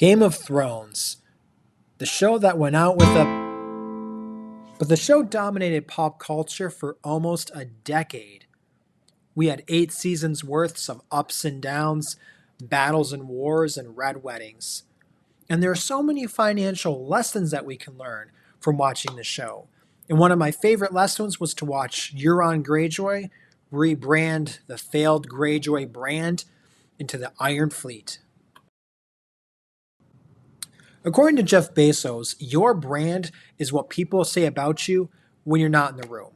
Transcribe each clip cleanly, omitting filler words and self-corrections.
Game of Thrones, the show that went out with a. But the show dominated pop culture for almost a decade. We had 8 seasons worths of ups and downs, battles and wars, and red weddings. And there are so many financial lessons that we can learn from watching the show. And one of my favorite lessons was to watch Euron Greyjoy rebrand the failed Greyjoy brand into the Iron Fleet. According to Jeff Bezos, your brand is what people say about you when you're not in the room.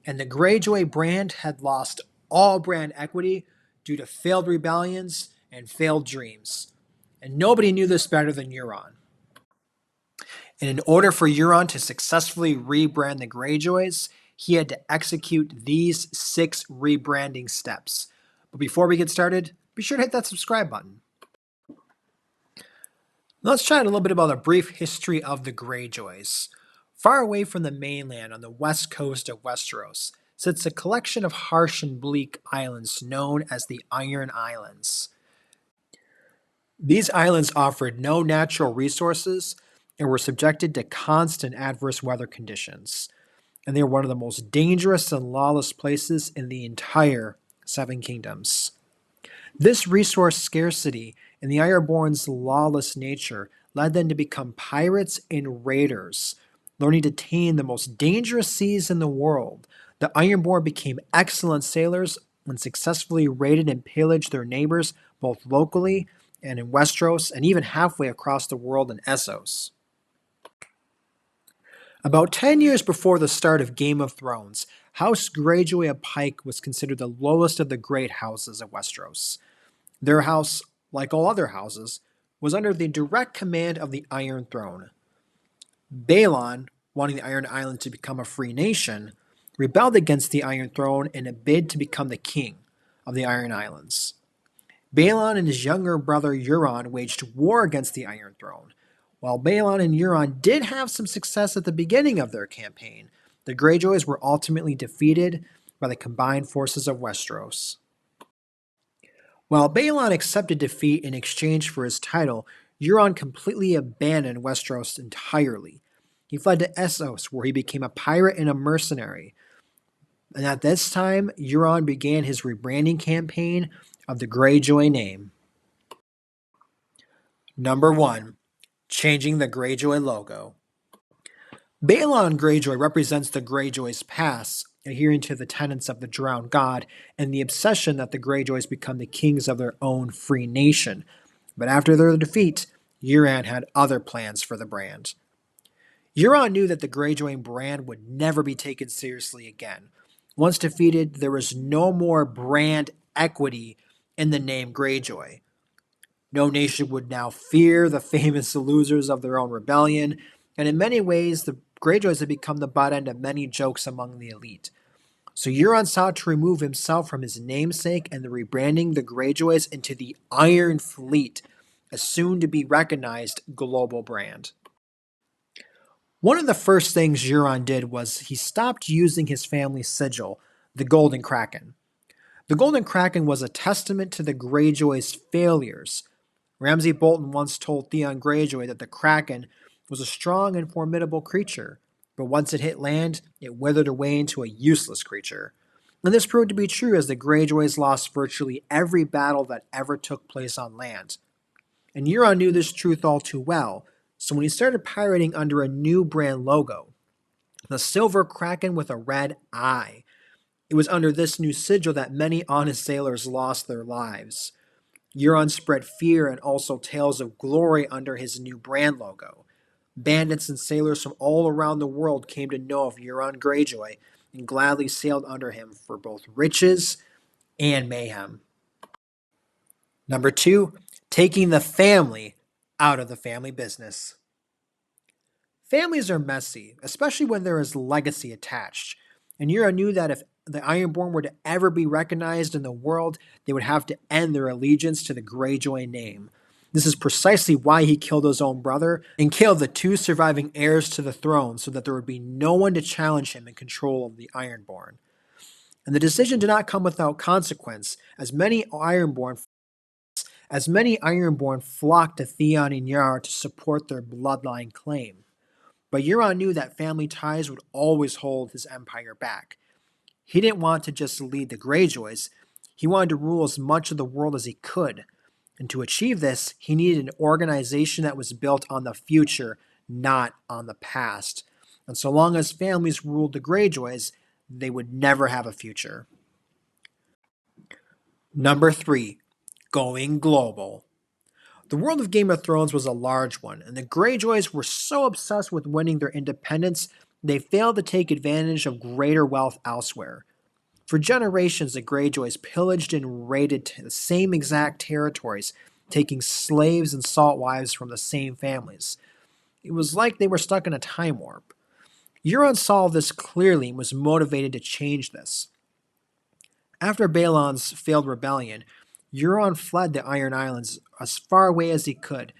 And the Greyjoy brand had lost all brand equity due to failed rebellions and failed dreams. And nobody knew this better than Euron. And in order for Euron to successfully rebrand the Greyjoys, he had to execute these 6 rebranding steps. But before we get started, be sure to hit that subscribe button. Let's chat a little bit about a brief history of the Greyjoys. Far away from the mainland on the west coast of Westeros sits a collection of harsh and bleak islands known as the Iron Islands. These islands offered no natural resources and were subjected to constant adverse weather conditions, and they were one of the most dangerous and lawless places in the entire Seven Kingdoms. This resource scarcity and the Ironborn's lawless nature led them to become pirates and raiders, learning to tame the most dangerous seas in the world. The Ironborn became excellent sailors and successfully raided and pillaged their neighbors both locally and in Westeros and even halfway across the world in Essos. About 10 years before the start of Game of Thrones, House Greyjoy of Pike was considered the lowest of the great houses of Westeros. Their house, like all other houses, was under the direct command of the Iron Throne. Balon, wanting the Iron Island to become a free nation, rebelled against the Iron Throne in a bid to become the king of the Iron Islands. Balon and his younger brother Euron waged war against the Iron Throne. While Balon and Euron did have some success at the beginning of their campaign, the Greyjoys were ultimately defeated by the combined forces of Westeros. While Balon accepted defeat in exchange for his title, Euron completely abandoned Westeros entirely. He fled to Essos, where he became a pirate and a mercenary. And at this time, Euron began his rebranding campaign of the Greyjoy name. Number 1. Changing the Greyjoy logo. Balon Greyjoy represents the Greyjoy's past, adhering to the tenets of the drowned god and the obsession that the Greyjoys become the kings of their own free nation. But after their defeat, Euron had other plans for the brand. Euron knew that the Greyjoy brand would never be taken seriously again. Once defeated, there was no more brand equity in the name Greyjoy. No nation would now fear the famous losers of their own rebellion, and in many ways, the Greyjoys had become the butt end of many jokes among the elite. So Euron sought to remove himself from his namesake and the rebranding the Greyjoys into the Iron Fleet, a soon-to-be recognized global brand. One of the first things Euron did was he stopped using his family's sigil, the Golden Kraken. The Golden Kraken was a testament to the Greyjoys' failures. Ramsay Bolton once told Theon Greyjoy that the Kraken was a strong and formidable creature, but once it hit land, it withered away into a useless creature. And this proved to be true as the Greyjoys lost virtually every battle that ever took place on land. And Euron knew this truth all too well, so when he started pirating under a new brand logo, the Silver Kraken with a red eye, it was under this new sigil that many honest sailors lost their lives. Euron spread fear and also tales of glory under his new brand logo. Bandits and sailors from all around the world came to know of Euron Greyjoy and gladly sailed under him for both riches and mayhem. Number 2, taking the family out of the family business. Families are messy, especially when there is legacy attached. And Euron knew that if the Ironborn were to ever be recognized in the world, they would have to end their allegiance to the Greyjoy name. This is precisely why he killed his own brother and killed the 2 surviving heirs to the throne so that there would be no one to challenge him in control of the Ironborn. And the decision did not come without consequence, as many Ironborn as many Ironborn flocked to Theon and Yara to support their bloodline claim. But Euron knew that family ties would always hold his empire back. He didn't want to just lead the Greyjoys, he wanted to rule as much of the world as he could. And to achieve this, he needed an organization that was built on the future, not on the past. And so long as families ruled the Greyjoys, they would never have a future. Number 3. Going global. The world of Game of Thrones was a large one, and the Greyjoys were so obsessed with winning their independence, they failed to take advantage of greater wealth elsewhere. For generations, the Greyjoys pillaged and raided the same exact territories, taking slaves and salt wives from the same families. It was like they were stuck in a time warp. Euron saw this clearly and was motivated to change this. After Balon's failed rebellion, Euron fled the Iron Islands as far away as he could.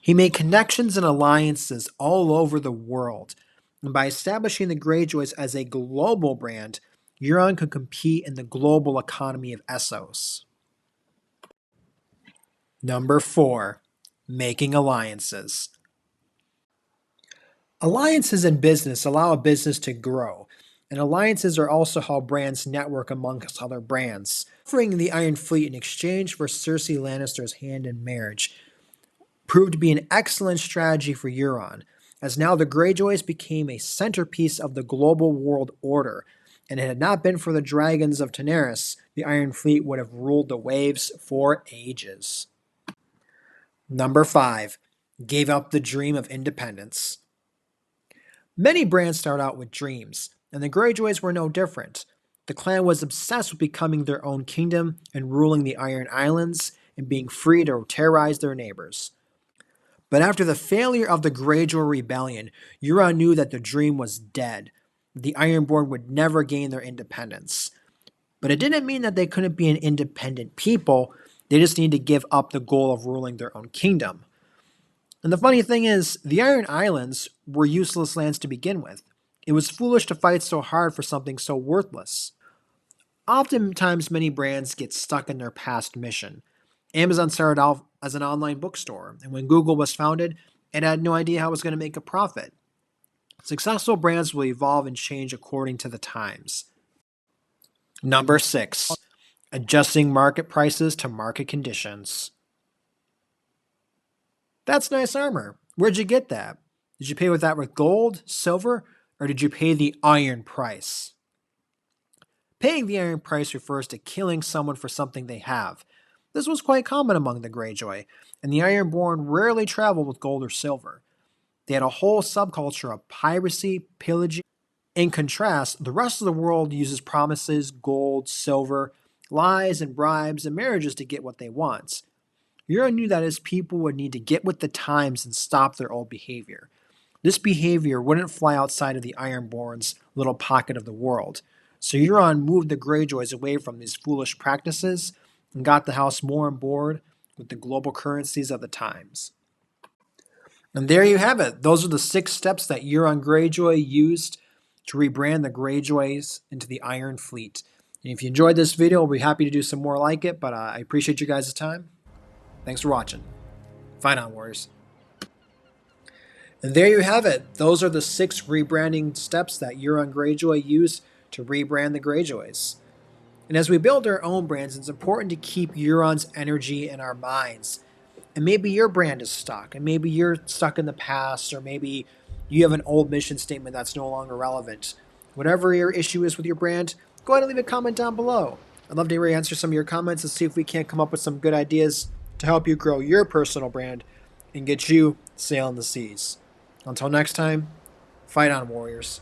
He made connections and alliances all over the world, and by establishing the Greyjoys as a global brand, Euron could compete in the global economy of Essos. Number 4. Making alliances. Alliances in business allow a business to grow, and alliances are also how brands network amongst other brands. Offering the Iron Fleet in exchange for Cersei Lannister's hand in marriage proved to be an excellent strategy for Euron, as now the Greyjoys became a centerpiece of the global world order, and it had not been for the dragons of Daenerys, the Iron Fleet would have ruled the waves for ages. Number 5. Gave up the dream of independence. Many brands start out with dreams, and the Greyjoys were no different. The clan was obsessed with becoming their own kingdom and ruling the Iron Islands and being free to terrorize their neighbors. But after the failure of the Greyjoy rebellion, Euron knew that the dream was dead. The Ironborn would never gain their independence. But it didn't mean that they couldn't be an independent people, they just needed to give up the goal of ruling their own kingdom. And the funny thing is, the Iron Islands were useless lands to begin with. It was foolish to fight so hard for something so worthless. Oftentimes, many brands get stuck in their past mission. Amazon started out as an online bookstore, and when Google was founded, it had no idea how it was going to make a profit. Successful brands will evolve and change according to the times. Number 6. Adjusting market prices to market conditions. That's nice armor. Where'd you get that? Did you pay with that with gold, silver, or did you pay the iron price? Paying the iron price refers to killing someone for something they have. This was quite common among the Greyjoy, and the Ironborn rarely traveled with gold or silver. They had a whole subculture of piracy, pillaging. In contrast, the rest of the world uses promises, gold, silver, lies, and bribes, and marriages to get what they want. Euron knew that his people would need to get with the times and stop their old behavior. This behavior wouldn't fly outside of the Ironborn's little pocket of the world. So Euron moved the Greyjoys away from these foolish practices and got the house more on board with the global currencies of the times. And there you have it. Those are the 6 steps that Euron Greyjoy used to rebrand the Greyjoys into the Iron Fleet. And if you enjoyed this video, I'll be happy to do some more like it, but I appreciate you guys' time. Thanks for watching. Fight on, Warriors. And there you have it. Those are the 6 rebranding steps that Euron Greyjoy used to rebrand the Greyjoys. And as we build our own brands, it's important to keep Euron's energy in our minds. And maybe your brand is stuck, and maybe you're stuck in the past, or maybe you have an old mission statement that's no longer relevant. Whatever your issue is with your brand, go ahead and leave a comment down below. I'd love to answer some of your comments and see if we can't come up with some good ideas to help you grow your personal brand and get you sailing the seas. Until next time, fight on, Warriors.